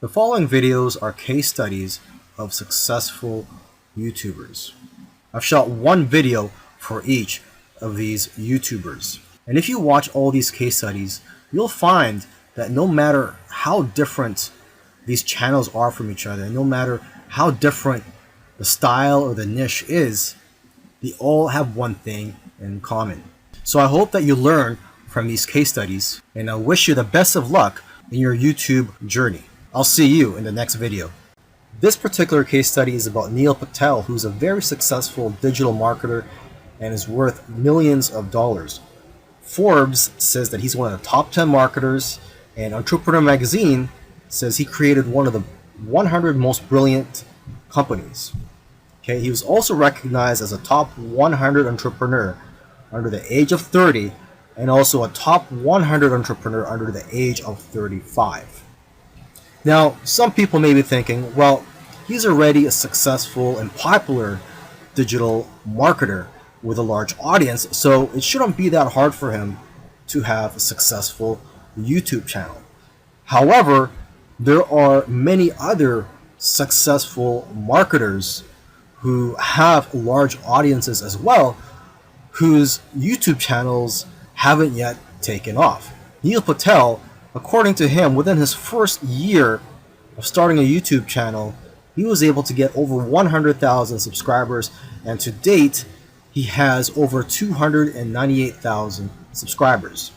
The following videos are case studies of successful YouTubers. I've shot one video for each of these YouTubers. And if you watch all these case studies, you'll find that no matter how different these channels are from each other, no matter how different the style or the niche is, they all have one thing in common. So I hope that you learn from these case studies, and I wish you the best of luck in your YouTube journey. I'll see you in the next video. This particular case study is about Neil Patel, who's a very successful digital marketer and is worth millions of dollars. Forbes says that he's one of the top 10 marketers, and Entrepreneur Magazine says he created one of the 100 most brilliant companies. Okay, he was also recognized as a top 100 entrepreneur under the age of 30 and also a top 100 entrepreneur under the age of 35. Now, some people may be thinking, well, he's already a successful and popular digital marketer with a large audience, so it shouldn't be that hard for him to have a successful YouTube channel. However, there are many other successful marketers who have large audiences as well, whose YouTube channels haven't yet taken off. Neil Patel, according to him, within his first year of starting a YouTube channel, he was able to get over 100,000 subscribers, and to date, he has over 298,000 subscribers.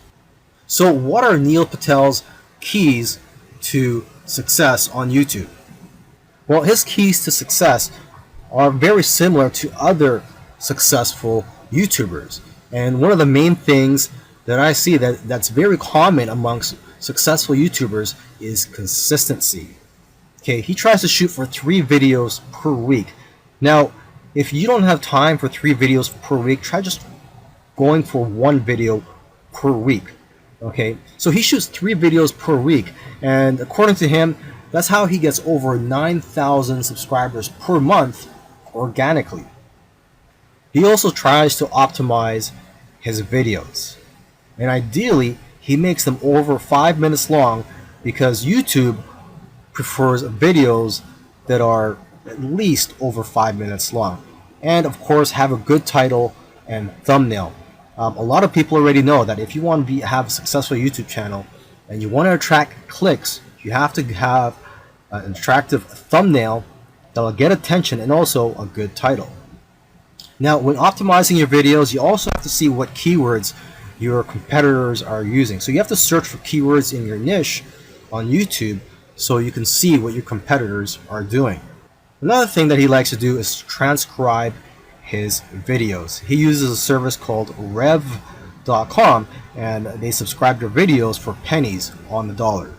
So what are Neil Patel's keys to success on YouTube? Well, his keys to success are very similar to other successful YouTubers. And one of the main things that I see that's very common amongst successful YouTubers is consistency. Okay, he tries to shoot for 3 videos per week. Now, if you don't have time for 3 videos per week, try just going for 1 video per week. Okay, so he shoots 3 videos per week, and according to him, that's how he gets over 9,000 subscribers per month organically. He also tries to optimize his videos, and ideally he makes them over 5 minutes long, because YouTube prefers videos that are at least over 5 minutes long, and of course have a good title and thumbnail. A lot of people already know that if you want to have a successful YouTube channel and you want to attract clicks, you have to have an attractive thumbnail that will get attention and also a good title. Now, when optimizing your videos, you also have to see what keywords your competitors are using. So you have to search for keywords in your niche on YouTube so you can see what your competitors are doing. Another thing that he likes to do is transcribe his videos. He uses a service called rev.com, and they subscribe to videos for pennies on the dollar.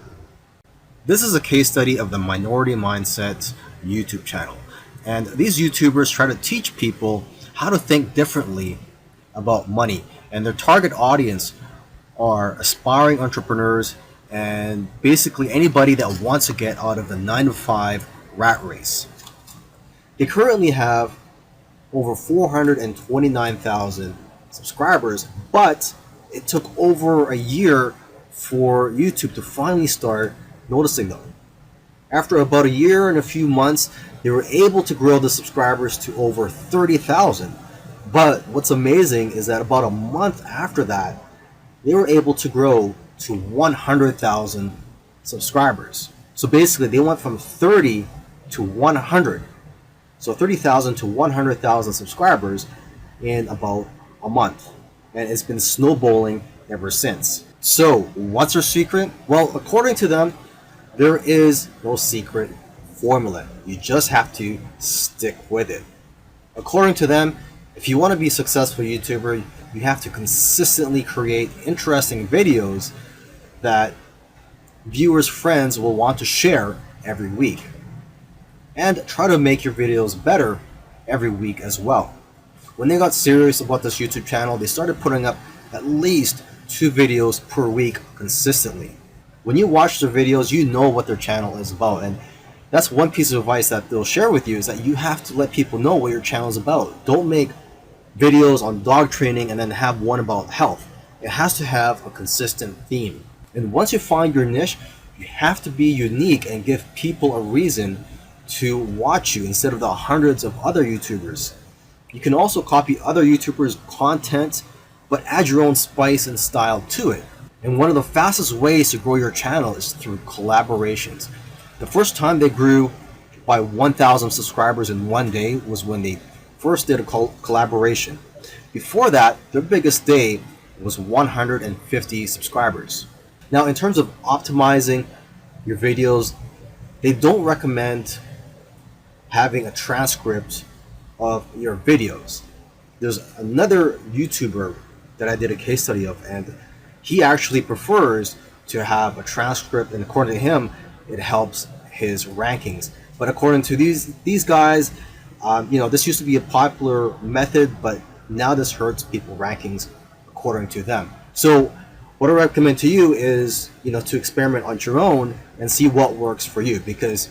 This is a case study of the Minority Mindset YouTube channel. And these YouTubers try to teach people how to think differently about money. And their target audience are aspiring entrepreneurs and basically anybody that wants to get out of the 9-to-5 rat race. They currently have over 429,000 subscribers, but it took over a year for YouTube to finally start noticing them. After about a year and a few months, they were able to grow the subscribers to over 30,000. But what's amazing is that about a month after that, they were able to grow to 100,000 subscribers. So basically, they went from 30 to 100. So 30,000 to 100,000 subscribers in about a month. And it's been snowballing ever since. So what's their secret? Well, according to them, there is no secret formula. You just have to stick with it. According to them, if you want to be a successful YouTuber, you have to consistently create interesting videos that viewers' friends will want to share every week. And try to make your videos better every week as well. When they got serious about this YouTube channel, they started putting up at least 2 videos per week consistently. When you watch their videos, you know what their channel is about, and that's one piece of advice that they'll share with you, is that you have to let people know what your channel is about. Don't make videos on dog training and then have one about health. It has to have a consistent theme. And once you find your niche, You have to be unique and give people a reason to watch you instead of the hundreds of other YouTubers. You can also copy other YouTubers' content, but add your own spice and style to it. And one of the fastest ways to grow your channel is through collaborations. The first time they grew by 1,000 subscribers in one day was when they first did a collaboration. Before that, their biggest day was 150 subscribers. Now, in terms of optimizing your videos, they don't recommend having a transcript of your videos. There's another YouTuber that I did a case study of, and he actually prefers to have a transcript, and according to him, it helps his rankings. But according to these guys, this used to be a popular method, but now this hurts people rankings according to them. So what I recommend to you is, to experiment on your own and see what works for you, because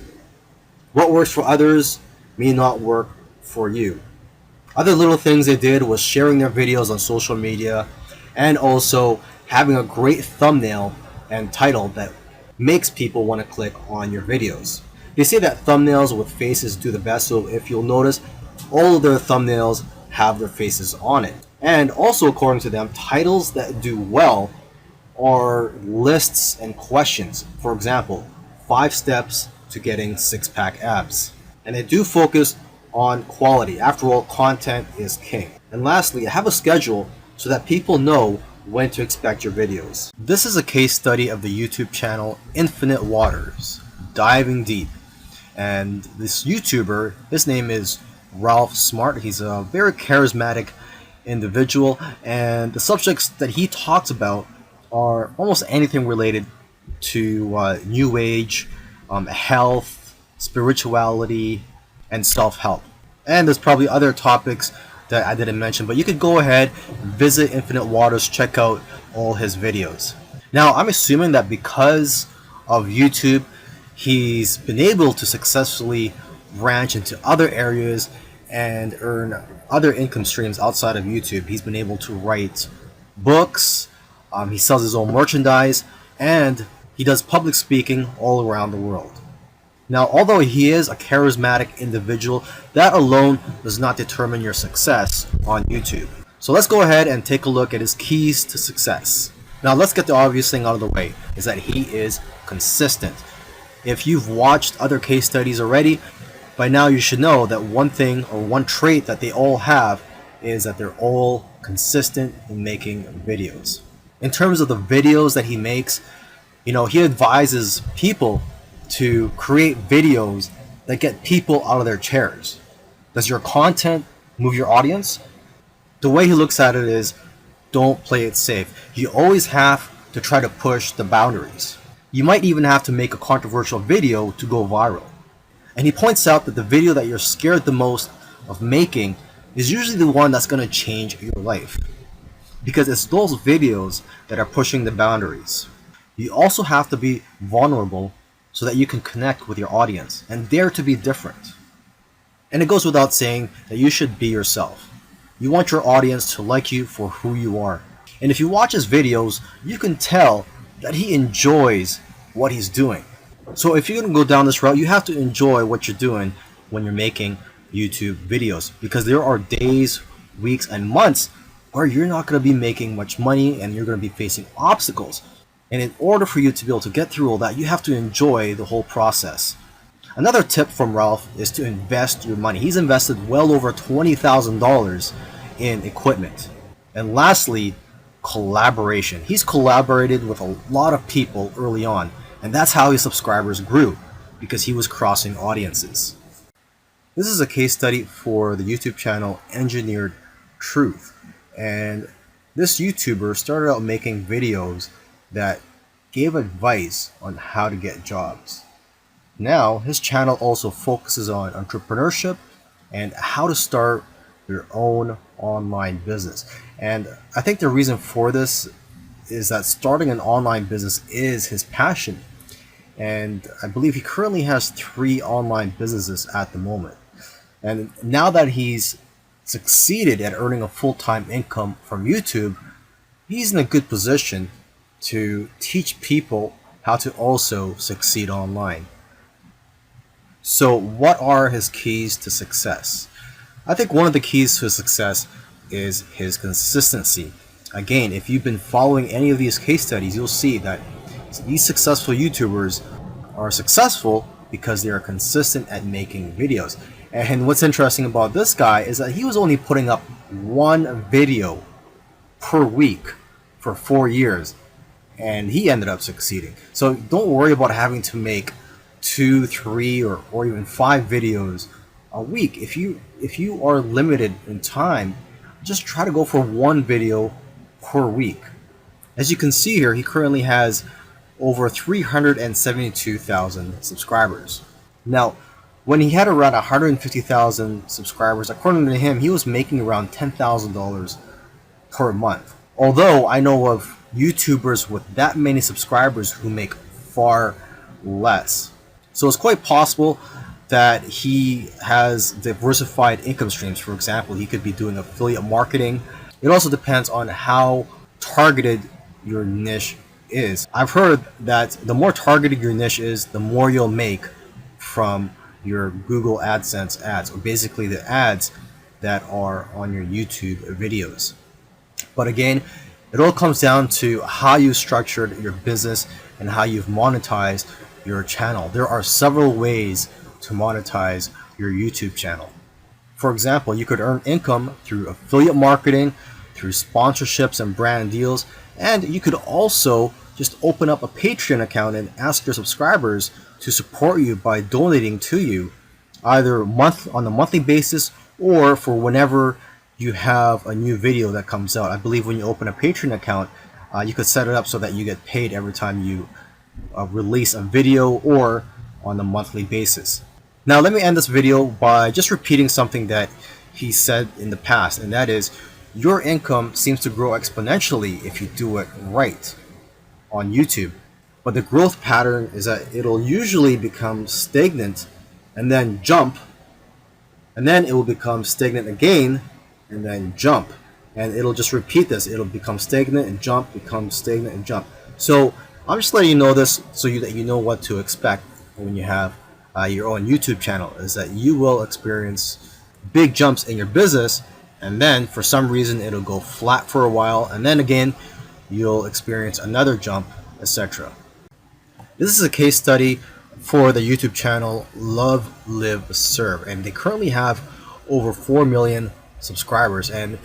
what works for others may not work for you. Other little things they did was sharing their videos on social media and also having a great thumbnail and title that makes people want to click on your videos. They say that thumbnails with faces do the best, so if you'll notice, all of their thumbnails have their faces on it. And also, according to them, titles that do well are lists and questions. For example, 5 steps to getting 6-pack abs. And they do focus on quality. After all, content is king. And lastly, have a schedule so that people know when to expect your videos. This is a case study of the YouTube channel Infinite Waters, diving deep. And this YouTuber, his name is Ralph Smart. He's a very charismatic individual, and the subjects that he talks about are almost anything related to New Age, health, spirituality, and self-help. And there's probably other topics that I didn't mention, but you could go ahead, visit Infinite Waters, check out all his videos. Now, I'm assuming that because of YouTube, he's been able to successfully branch into other areas and earn other income streams outside of YouTube. He's been able to write books, he sells his own merchandise, and he does public speaking all around the world. Now, although he is a charismatic individual, that alone does not determine your success on YouTube. So let's go ahead and take a look at his keys to success. Now, let's get the obvious thing out of the way, is that he is consistent. If you've watched other case studies already, by now you should know that one thing or one trait that they all have is that they're all consistent in making videos. In terms of the videos that he makes, he advises people to create videos that get people out of their chairs. Does your content move your audience? The way he looks at it is, don't play it safe. You always have to try to push the boundaries. You might even have to make a controversial video to go viral. And he points out that the video that you're scared the most of making is usually the one that's going to change your life, because it's those videos that are pushing the boundaries. You also have to be vulnerable so that you can connect with your audience and dare to be different. And it goes without saying that you should be yourself. You want your audience to like you for who you are. And if you watch his videos, you can tell that he enjoys what he's doing. So if you're going to go down this route, you have to enjoy what you're doing when you're making YouTube videos, because there are days, weeks, and months where you're not going to be making much money and you're going to be facing obstacles. And in order for you to be able to get through all that, you have to enjoy the whole process. Another tip from Ralph is to invest your money. He's invested well over $20,000 in equipment. And lastly, collaboration. He's collaborated with a lot of people early on, and that's how his subscribers grew, because he was crossing audiences. This is a case study for the YouTube channel Engineered Truth. And this YouTuber started out making videos that gave advice on how to get jobs. Now, his channel also focuses on entrepreneurship and how to start your own online business. And I think the reason for this is that starting an online business is his passion. And I believe he currently has 3 online businesses at the moment. And now that he's succeeded at earning a full-time income from YouTube, he's in a good position to teach people how to also succeed online. So what are his keys to success? I think one of the keys to success is his consistency. Again, if you've been following any of these case studies, you'll see that these successful YouTubers are successful because they are consistent at making videos. And what's interesting about this guy is that he was only putting up one video per week for 4 years, and he ended up succeeding. So don't worry about having to make 2, 3, or even 5 videos a week. If you are limited in time, just try to go for one video per week. As you can see here, he currently has over 372,000 subscribers. Now, when he had around 150,000 subscribers, according to him, he was making around $10,000 per month. Although I know of YouTubers with that many subscribers who make far less. So it's quite possible that he has diversified income streams. For example, he could be doing affiliate marketing. It also depends on how targeted your niche is. I've heard that the more targeted your niche is, the more you'll make from your Google AdSense ads, or basically the ads that are on your YouTube videos. But again, it all comes down to how you structured your business and how you've monetized your channel. There are several ways to monetize your YouTube channel. For example, you could earn income through affiliate marketing, through sponsorships and brand deals, and you could also just open up a Patreon account and ask your subscribers to support you by donating to you, either on a monthly basis or for whenever you have a new video that comes out. I believe when you open a Patreon account, you could set it up so that you get paid every time you release a video, or on a monthly basis. Now let me end this video by just repeating something that he said in the past, and that is, your income seems to grow exponentially if you do it right on YouTube. But the growth pattern is that it'll usually become stagnant and then jump, and then it will become stagnant again and then jump, and it'll just repeat this. It'll become stagnant and jump, become stagnant and jump. So I'm just letting you know this so that you know what to expect when you have your own YouTube channel, is that you will experience big jumps in your business, and then for some reason it'll go flat for a while, and then again you'll experience another jump, etc. This is a case study for the YouTube channel Love, Live, Serve, and they currently have over 4 million subscribers. And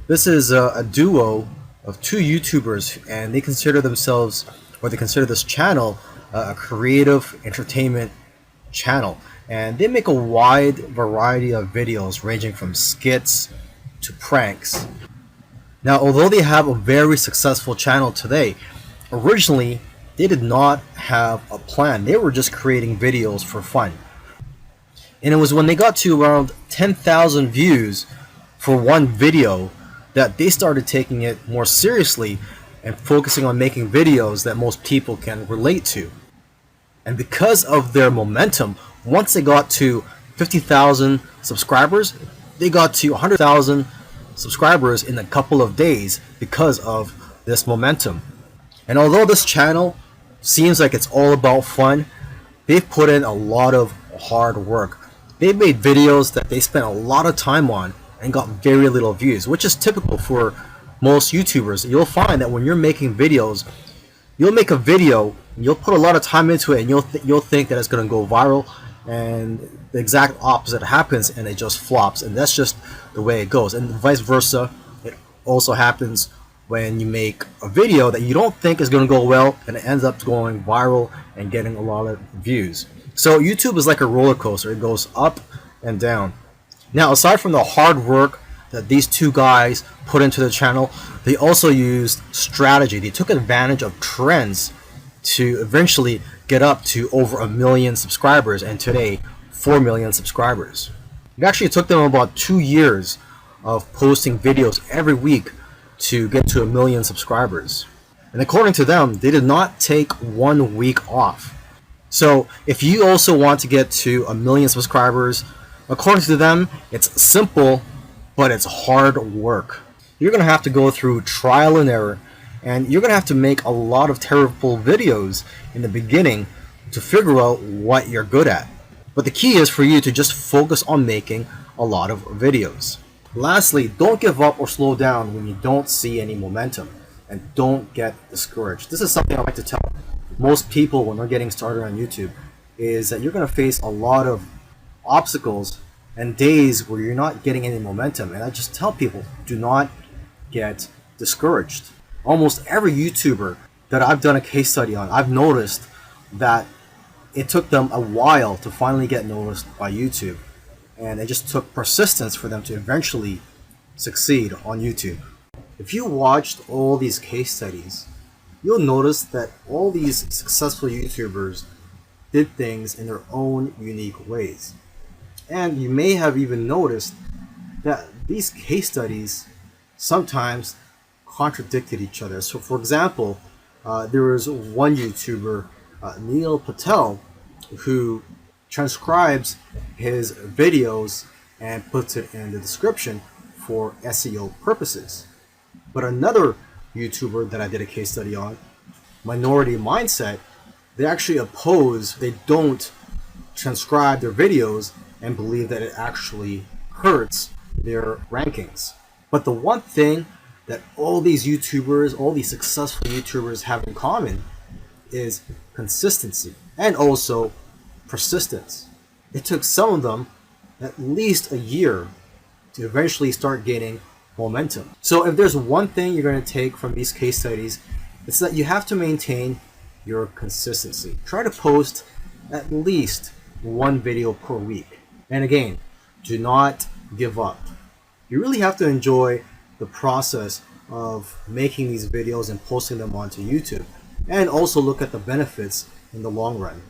this is a duo of 2 YouTubers, and they consider themselves, or they consider this channel, a creative entertainment channel. And they make a wide variety of videos ranging from skits to pranks. Now, although they have a very successful channel today, originally they did not have a plan. They were just creating videos for fun. And it was when they got to around 10,000 views for one video that they started taking it more seriously and focusing on making videos that most people can relate to. And because of their momentum, once they got to 50,000 subscribers, they got to 100,000 subscribers in a couple of days because of this momentum. And although this channel seems like it's all about fun, they've put in a lot of hard work. They've made videos that they spent a lot of time on and got very little views, which is typical for most YouTubers. You'll find that when you're making videos, you'll make a video, you'll put a lot of time into it, and you'll think that it's going to go viral, and the exact opposite happens and it just flops. And that's just the way it goes. And vice versa, it also happens when you make a video that you don't think is going to go well and it ends up going viral and getting a lot of views. So YouTube is like a roller coaster. It goes up and down. Now, aside from the hard work that these 2 guys put into the channel, they also used strategy. They took advantage of trends to eventually get up to over 1 million subscribers, and today 4 million subscribers. It actually took them about 2 years of posting videos every week to get to 1 million subscribers. And according to them, they did not take 1 week off. So if you also want to get to 1 million subscribers, according to them, it's simple, but it's hard work. You're going to have to go through trial and error. And you're going to have to make a lot of terrible videos in the beginning to figure out what you're good at. But the key is for you to just focus on making a lot of videos. Lastly, don't give up or slow down when you don't see any momentum, and don't get discouraged. This is something I like to tell most people when they're getting started on YouTube, is that you're going to face a lot of obstacles and days where you're not getting any momentum. And I just tell people, do not get discouraged. Almost every YouTuber that I've done a case study on, I've noticed that it took them a while to finally get noticed by YouTube. And it just took persistence for them to eventually succeed on YouTube. If you watched all these case studies, you'll notice that all these successful YouTubers did things in their own unique ways. And you may have even noticed that these case studies sometimes contradicted each other. So for example, there was one YouTuber, Neil Patel, who transcribes his videos and puts it in the description for SEO purposes. But another YouTuber that I did a case study on, Minority Mindset, they actually oppose, they don't transcribe their videos and believe that it actually hurts their rankings. But the one thing that all these YouTubers, all these successful YouTubers have in common is consistency and also persistence. It took some of them at least a year to eventually start gaining momentum. So if there's one thing you're going to take from these case studies, it's that you have to maintain your consistency. Try to post at least one video per week. And again, do not give up. You really have to enjoy the process of making these videos and posting them onto YouTube, and also look at the benefits in the long run.